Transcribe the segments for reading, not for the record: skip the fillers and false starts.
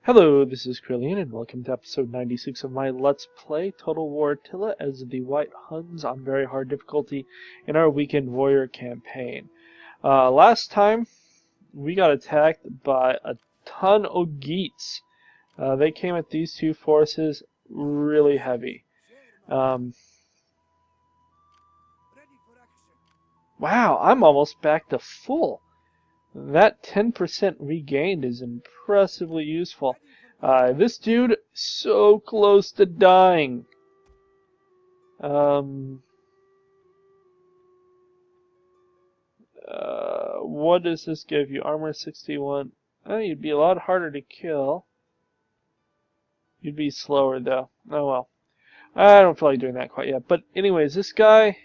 Hello, this is Krillian, and welcome to episode 96 of my Let's Play Total War Attila as the White Huns on very hard difficulty in our Weekend Warrior campaign. Last time, we got attacked by a ton of Geats. They came at these two forces really heavy. Wow, I'm almost back to full. That 10% regained is impressively useful. This dude, so close to dying. What does this give you? Armor 61. Oh, you'd be a lot harder to kill. You'd be slower, though. Oh, well. I don't feel like doing that quite yet. But anyways, this guy,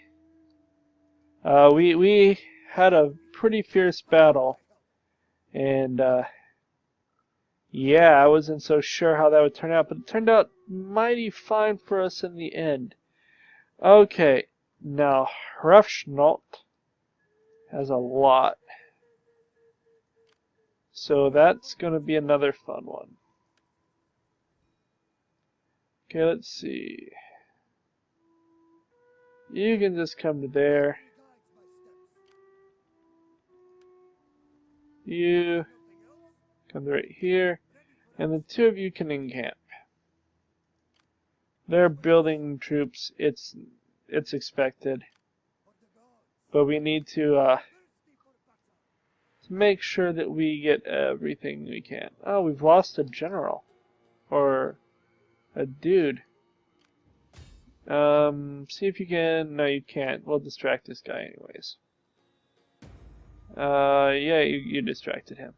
we had a pretty fierce battle. And, yeah, I wasn't so sure how that would turn out, but it turned out mighty fine for us in the end. Okay, now Hrefschnot has a lot. So that's going to be another fun one. Okay, let's see. You can just come to there. You come to right here. And the two of you can encamp. They're building troops. It's expected. But we need to make sure that we get everything we can. Oh, we've lost a general. Or a dude. See if you can. No, you can't. We'll distract this guy anyways. Yeah, you distracted him.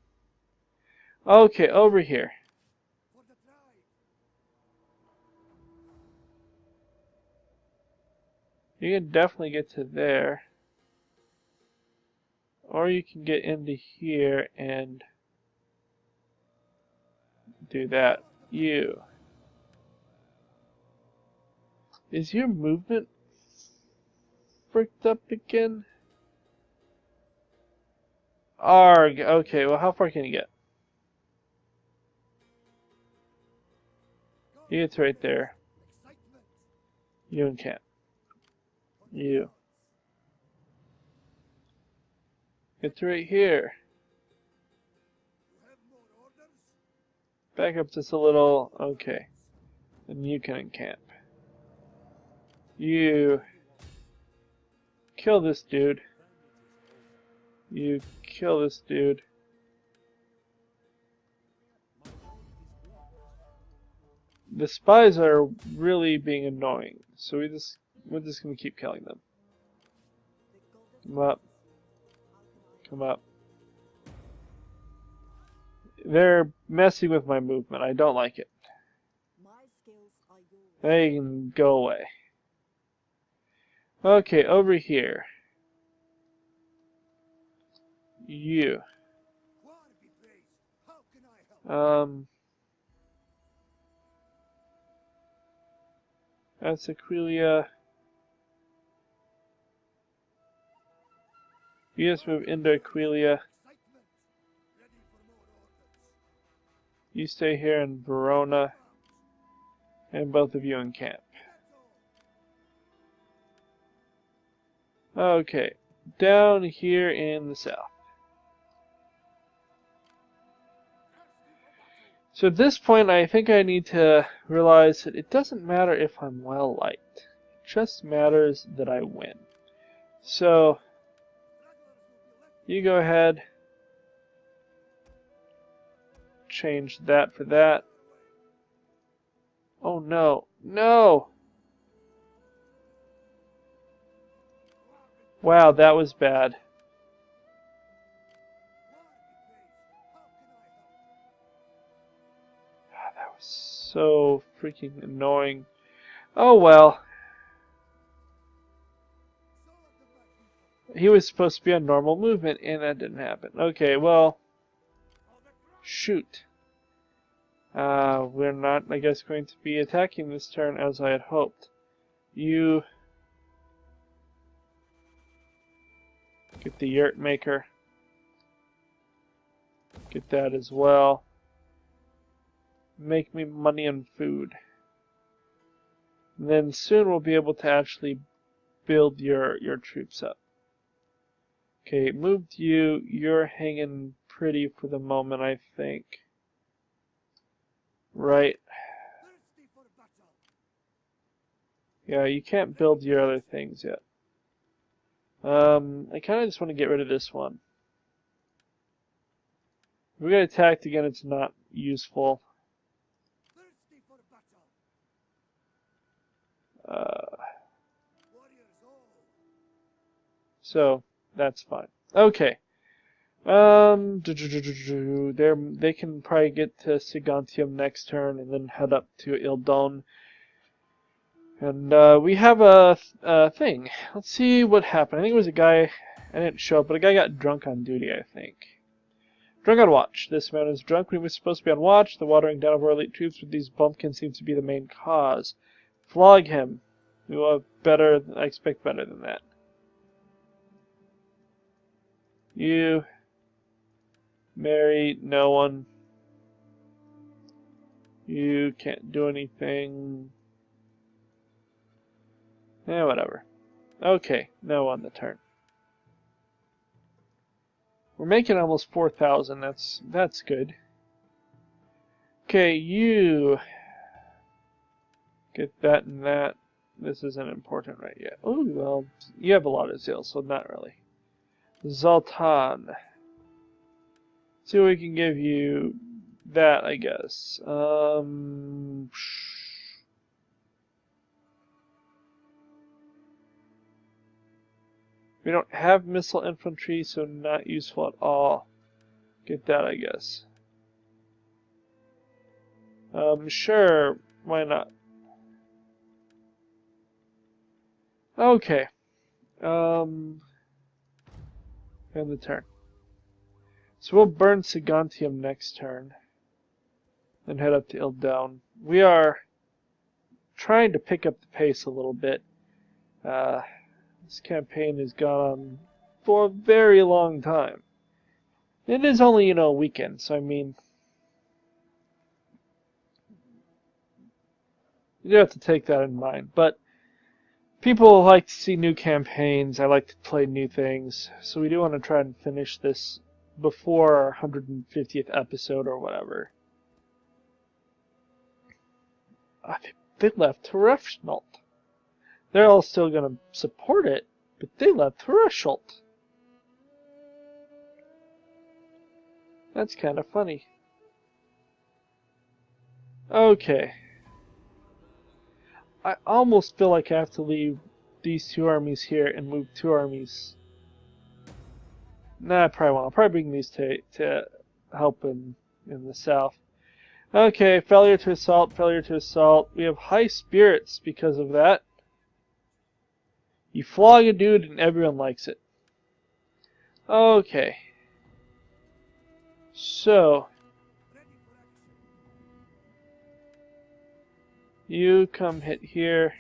Okay, over here. You can definitely get to there. Or you can get into here and do that. You. Is your movement fricked up again? Arg. Okay, well, how far can you get? You get to right there. You encamp. You. Get to right here. Back up just a little. Okay. And you can encamp. You. Kill this dude. You kill this dude. The spies are really being annoying, so we're just gonna keep killing them. Come up. Come up. They're messing with my movement. I don't like it. They can go away. Okay, over here. You. That's Aquilia. You just move into Aquilia. You stay here in Verona. And both of you encamp. Okay, down here in the south. So at this point, I think I need to realize that it doesn't matter if I'm well liked. It just matters that I win. So, you go ahead. Change that for that. Oh no, no! Wow, that was bad. That was so freaking annoying. Oh well. He was supposed to be on normal movement, and that didn't happen. Okay, well, shoot. We're not, I guess, going to be attacking this turn as I had hoped. You get the yurt maker. Get that as well. make me money and food. And then soon we'll be able to actually build your troops up. Okay, moved you. You're hanging pretty for the moment, I think. Right. Yeah, you can't build your other things yet. I kind of just want to get rid of this one. If we get attacked again, it's not useful. So that's fine. Okay. They can probably get to Sigantium next turn and then head up to Ildon. And we have a thing. Let's see what happened. I think it was a guy. I didn't show up, but a guy got drunk on duty, I think. Drunk on watch. This man is drunk when he was supposed to be on watch. The watering down of our elite troops with these bumpkins seems to be the main cause. Flog him. We will have better. I expect better than that. You marry no one. You can't do anything. Eh, whatever. Okay, now on the turn. We're making almost 4,000. That's good. Okay, you get that and that. This isn't important right yet. Oh, well, you have a lot of zeal, so not really. Zoltan. See what we can give you. That, I guess. We don't have missile infantry, so not useful at all. Get that, I guess. Sure, why not? Okay. End the turn. So we'll burn Sigantium next turn. Then head up to Ildon. We are trying to pick up the pace a little bit. This campaign has gone on for a very long time. It is only, a weekend, so I mean, you do have to take that in mind. But people like to see new campaigns. I like to play new things. So we do want to try and finish this before our 150th episode or whatever. They left Terefschnalt. They're all still going to support it, but they left Terefschnalt. That's kind of funny. Okay. I almost feel like I have to leave these two armies here and move two armies. Nah, I probably won't. I'll probably bring these to help in the south. Okay, failure to assault, failure to assault. We have high spirits because of that. You flog a dude and everyone likes it. Okay. So, you come hit here.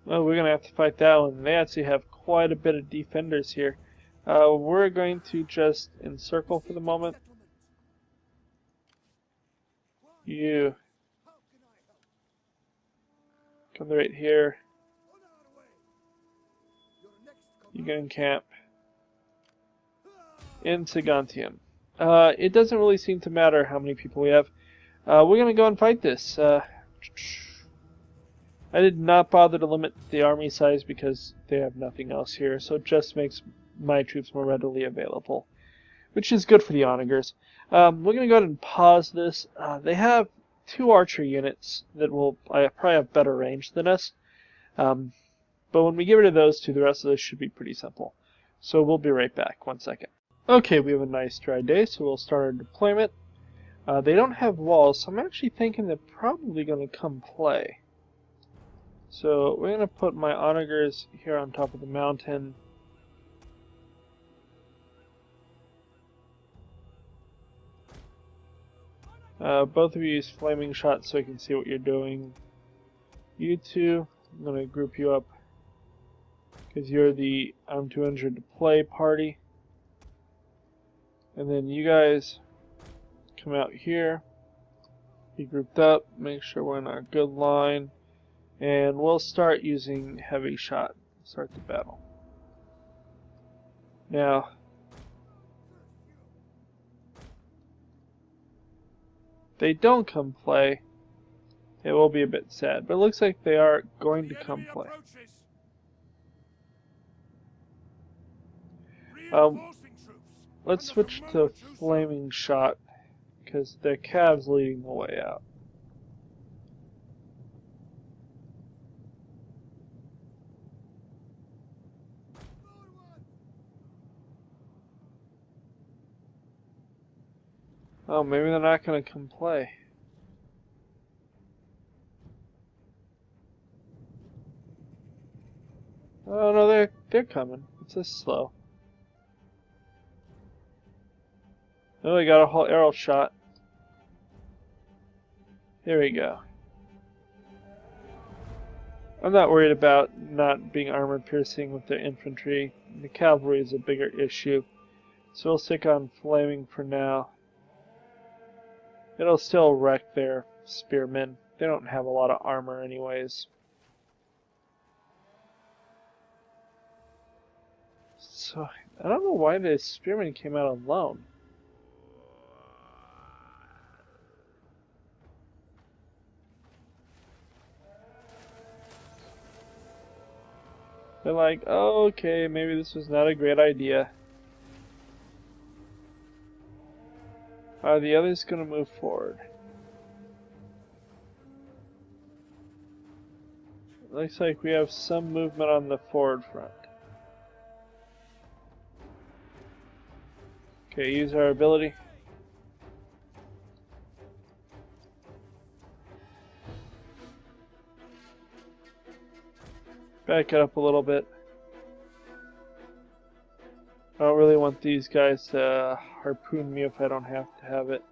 Well, we're going to have to fight that one. They actually have quite a bit of defenders here. We're going to just encircle for the moment. You come right here. You can encamp in Sigantium. It doesn't really seem to matter how many people we have. We're going to go and fight this. I did not bother to limit the army size because they have nothing else here, so it just makes my troops more readily available, which is good for the onagers. We're going to go ahead and pause this. They have 2 archer units that will probably have better range than us. But when we get rid of those 2, the rest of this should be pretty simple. So we'll be right back. 1 second. Okay, we have a nice dry day, so we'll start our deployment. They don't have walls, so I'm actually thinking they're probably going to come play. So we're going to put my onagers here on top of the mountain. Both of you use flaming shots so I can see what you're doing. You two, I'm going to group you up because you're the I'm too injured to play party. And then you guys come out here, be grouped up, make sure we're in our good line, and we'll start using heavy shot. Start the battle. Now, if they don't come play, it will be a bit sad, but it looks like they are going to come play. Let's switch to flaming shot, because the Cav's leading the way out. Oh, maybe they're not going to come play. Oh no, they're coming. It's just slow. Oh, we got a whole arrow shot. Here we go. I'm not worried about not being armor piercing with their infantry. The cavalry is a bigger issue. So we'll stick on flaming for now. It'll still wreck their spearmen. They don't have a lot of armor anyways. So, I don't know why the spearmen came out alone. They're like, oh, okay, maybe this was not a great idea. Are the others going to move forward? Looks like we have some movement on the forward front. Okay, use our ability. Back it up a little bit. I don't really want these guys to harpoon me if I don't have to have it.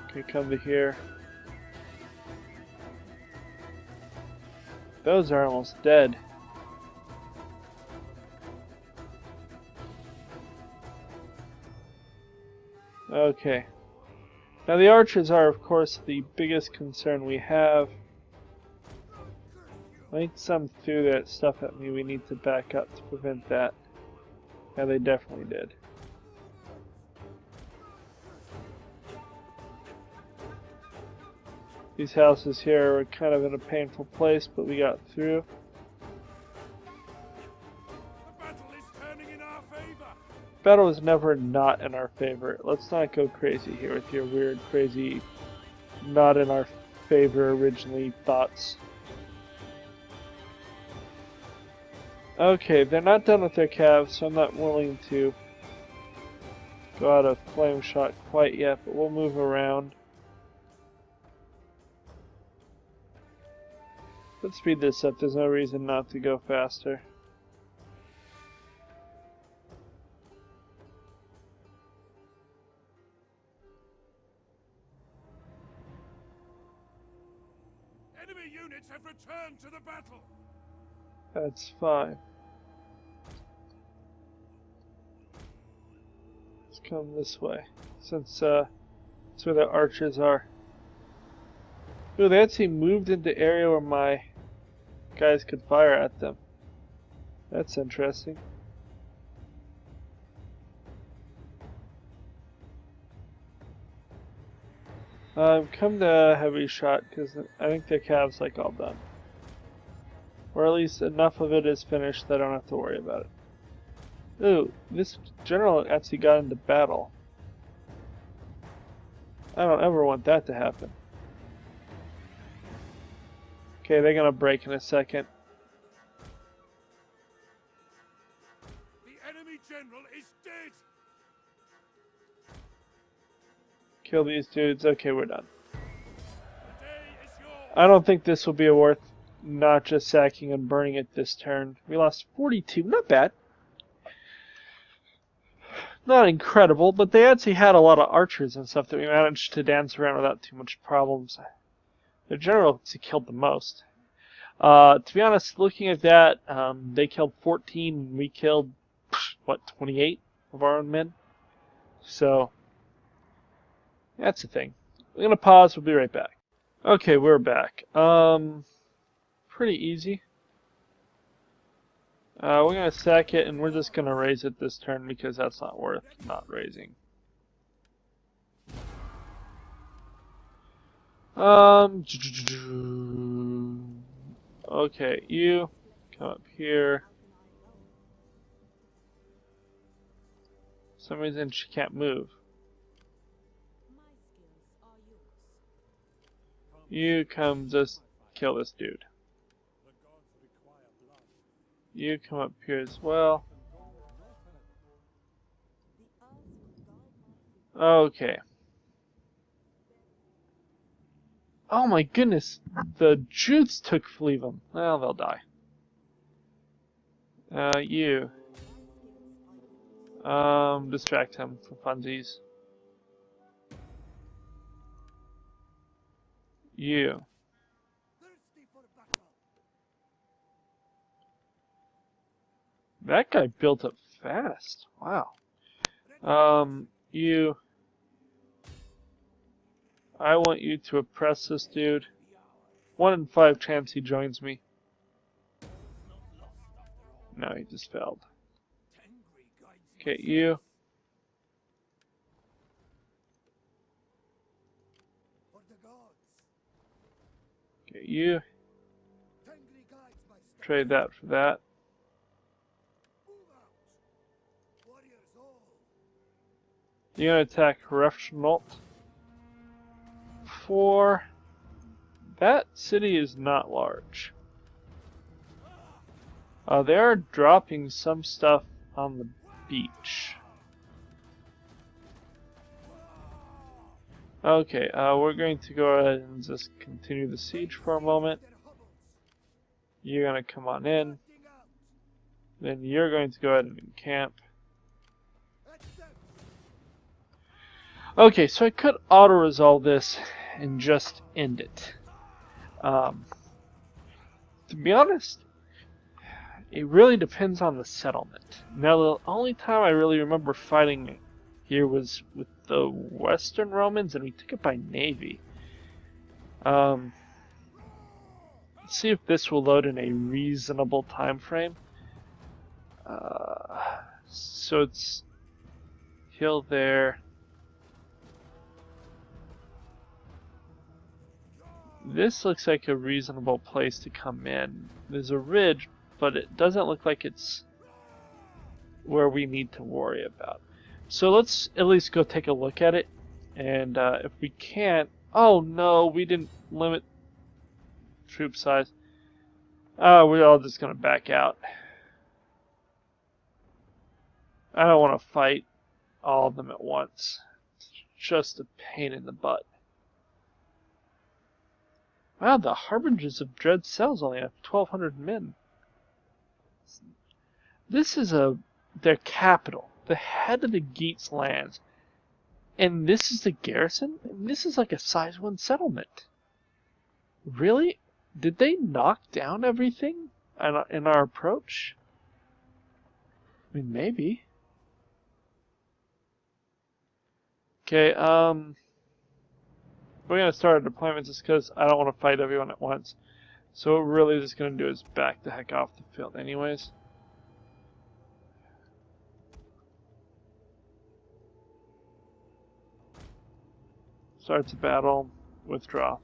Okay, come to here. Those are almost dead. Okay. Now the archers are, of course, the biggest concern we have. I think some threw that stuff at me. We need to back up to prevent that. Yeah, they definitely did. These houses here were kind of in a painful place, but we got through. The battle is turning in our favor. Battle is never not in our favor. Let's not go crazy here with your weird, crazy, not in our favor originally thoughts. Okay, they're not done with their calves, so I'm not willing to go out of flame shot quite yet, but we'll move around. Let's speed this up, there's no reason not to go faster. Enemy units have returned to the battle. That's fine. Let's come this way, since that's where the archers are. Ooh, they actually moved into the area where my guys could fire at them. That's interesting. Come to heavy shot, because I think the calves like all done. Or at least enough of it is finished that I don't have to worry about it. Ooh, this general actually got into battle. I don't ever want that to happen. Okay, they're gonna break in a second. The enemy general is dead. Kill these dudes. Okay, we're done. The day is yours. I don't think this will be worth not just sacking and burning it this turn. We lost 42. Not bad. Not incredible, but they actually had a lot of archers and stuff that we managed to dance around without too much problems. The general killed the most. To be honest, looking at that, they killed 14, we killed, what, 28 of our own men? So, that's the thing. We're gonna pause, we'll be right back. Okay, we're back. Pretty easy. We're gonna sack it, and we're just gonna raise it this turn because that's not worth not raising. Okay, you come up here. For some reason she can't move. You come just kill this dude. You come up here as well. Okay. Oh my goodness, the Jutes took Fleevem. Well, they'll die. You. Distract him for funsies. You. That guy built up fast. Wow. You. I want you to oppress this dude. 1 in 5 chance he joins me. No, he just failed. Okay, you. Okay, you. Trade that for that. You're gonna attack Refschnolt. 4. That city is not large. They are dropping some stuff on the beach. Okay, we're going to go ahead and just continue the siege for a moment. You're gonna come on in. Then you're going to go ahead and encamp. Okay, so I could auto-resolve this and just end it. To be honest, it really depends on the settlement. Now, the only time I really remember fighting here was with the Western Romans, and we took it by navy. Let's see if this will load in a reasonable time frame. So it's hill there. This looks like a reasonable place to come in. There's a ridge, but it doesn't look like it's where we need to worry about. So let's at least go take a look at it. And if we can't... Oh no, we didn't limit troop size. We're all just going to back out. I don't want to fight all of them at once. It's just a pain in the butt. Wow, the Harbingers of Dread Cells only have 1,200 men. This is their capital, the head of the Geats lands. And this is the garrison? And this is like a size 1 settlement. Really? Did they knock down everything in our approach? I mean, maybe. Okay, we're going to start our deployment just because I don't want to fight everyone at once. So what we're really just going to do is back the heck off the field anyways. Starts a battle, withdraw.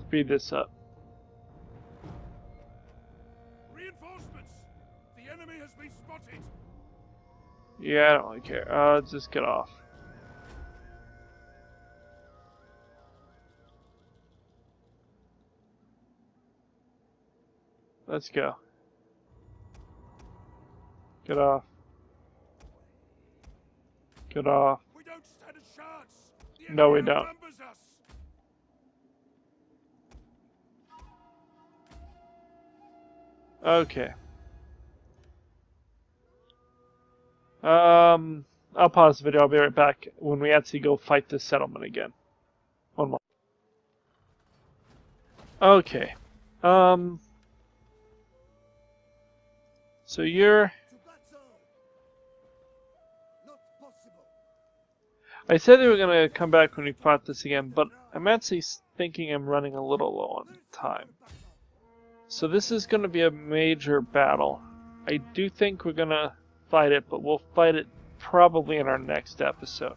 Speed this up. Reinforcements! The enemy has been spotted! Yeah, I don't really care. Just get off. Let's go. Get off. Get off. We don't stand a chance! The No, we enemy don't. outnumbers us! Okay. I'll pause the video. I'll be right back when we actually go fight this settlement again. One more. Okay. So you're... To battle! Not possible. I said they were going to come back when we fought this again, but I'm actually thinking I'm running a little low on time. So this is going to be a major battle. I do think we're going to fight it, but we'll fight it probably in our next episode.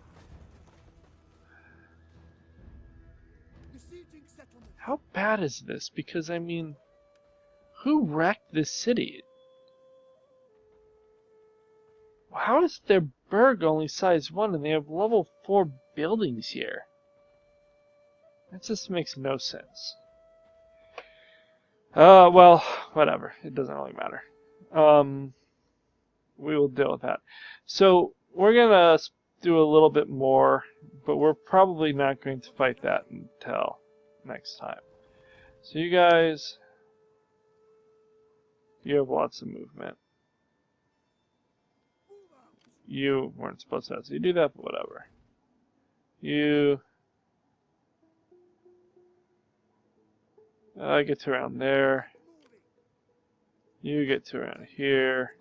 Besieging settlement. How bad is this? Because, I mean, who wrecked this city? How is their burg only size 1 and they have level 4 buildings here? That just makes no sense. Well, whatever. It doesn't really matter. We will deal with that. So, we're gonna do a little bit more, but we're probably not going to fight that until next time. So you guys, you have lots of movement. You weren't supposed to actually do that, but whatever. You get to around there. You get to around here.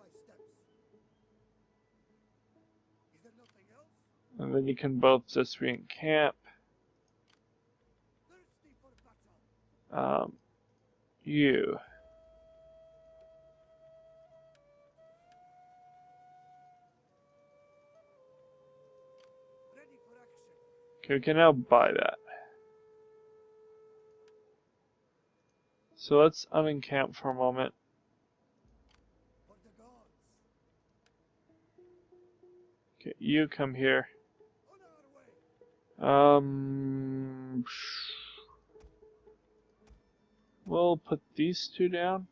Is there nothing else? And then you can both just re-encamp. Thirsty for battle. You. Ready for action. Okay, we can now buy that. So let's unencamp for a moment. For the gods. Okay, you come here. On our way. We'll put these two down.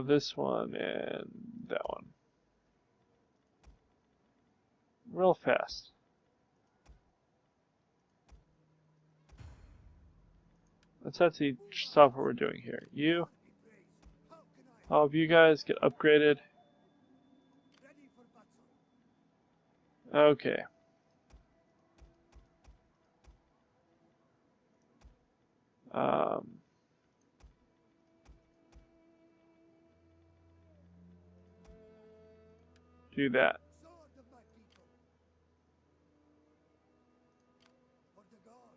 This one and that one. Real fast. Let's actually stop what we're doing here. You, How can I? all of you guys get upgraded. Ready for battle. Okay. Do that. Sword of my people. For the gods.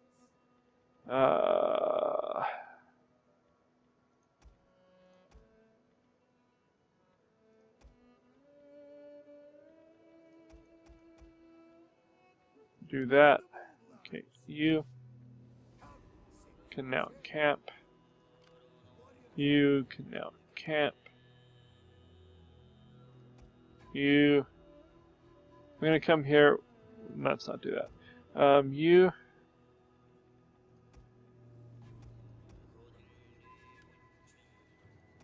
Do that. Okay, you can now camp. You can now camp. You. I'm gonna come here. Let's not do that. You.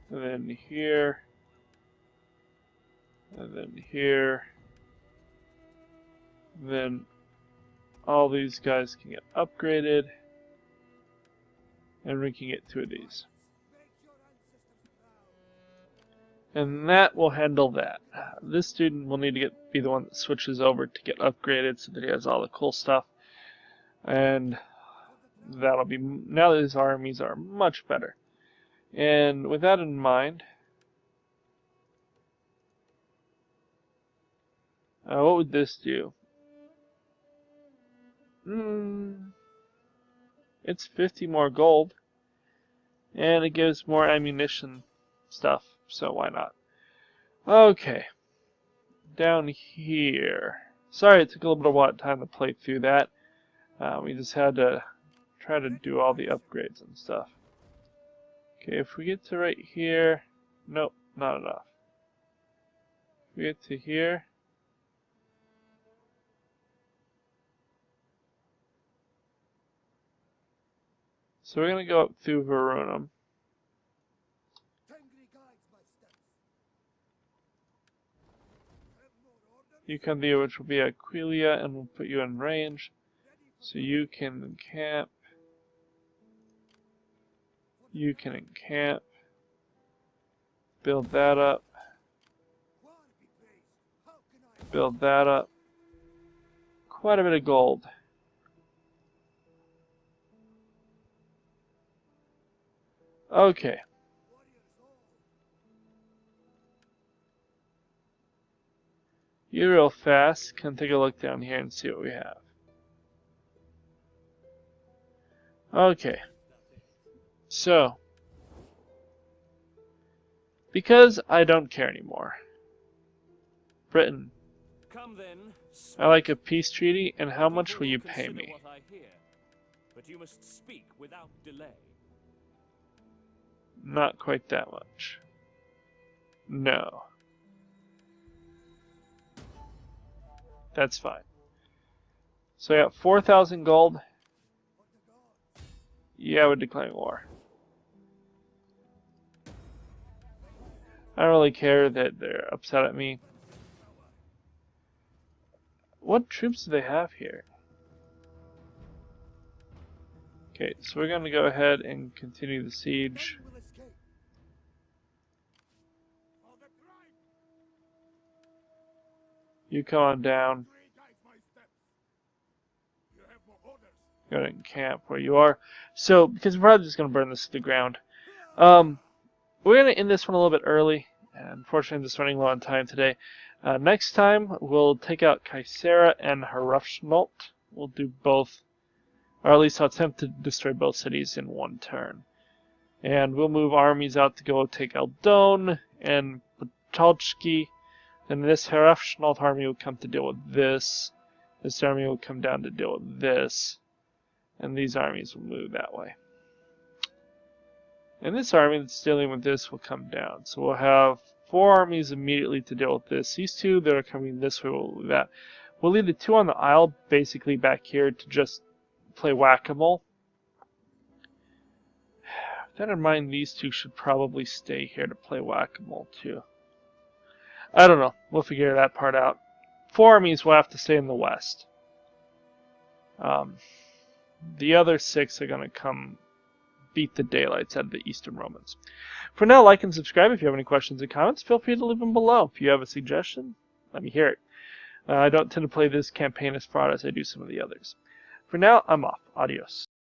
And then here. And then here. And then all these guys can get upgraded. And we can get 2 of these. Make your ancestors proud. And that will handle that. This student will need to be the one that switches over to get upgraded so that he has all the cool stuff. And that'll be, now that his armies are much better. And with that in mind, what would this do? It's 50 more gold. And it gives more ammunition stuff, so why not? Okay. Down here. Sorry it took a little bit of time to play through that. We just had to try to do all the upgrades and stuff. Okay, if we get to right here, nope, not enough. If we get to here, so we're going to go up through Verunum. Tengri guides my steps. Have more order. You come here, which will be Aquilia, and we'll put you in range. So you can encamp. You can encamp. Build that up. War be praised. How can I build that up. Quite a bit of gold. Okay. You real fast. Can take a look down here and see what we have. Okay. So, because I don't care anymore, Britain, Come then, I like a peace treaty, and how much will you pay consider me? what I hear, but you must speak without delay. Not quite that much. No. That's fine. So I got 4,000 gold. Yeah, we're declaring war. I don't really care that they're upset at me. What troops do they have here? Okay, so we're going to go ahead and continue the siege. You come on down. Go to camp where you are. So, because we're probably just going to burn this to the ground. We're going to end this one a little bit early. Unfortunately, I'm just running low on time today. Next time, we'll take out Caesarea and Hrafnsholt. We'll do both, or at least I'll attempt to destroy both cities in one turn. And we'll move armies out to go take Eldon and Pochalski. Then this Hrafnsholt army will come to deal with this. This army will come down to deal with this. And these armies will move that way. And this army that's dealing with this will come down. So we'll have 4 armies immediately to deal with this. These 2 that are coming this way will do that. We'll leave the 2 on the isle basically back here to just play whack-a-mole. With that in mind, these 2 should probably stay here to play whack-a-mole too. I don't know. We'll figure that part out. 4 armies will have to stay in the west. The other 6 are going to come beat the daylights out of the Eastern Romans. For now, like and subscribe. If you have any questions or comments, feel free to leave them below. If you have a suggestion, let me hear it. I don't tend to play this campaign as broad as I do some of the others. For now, I'm off. Adios.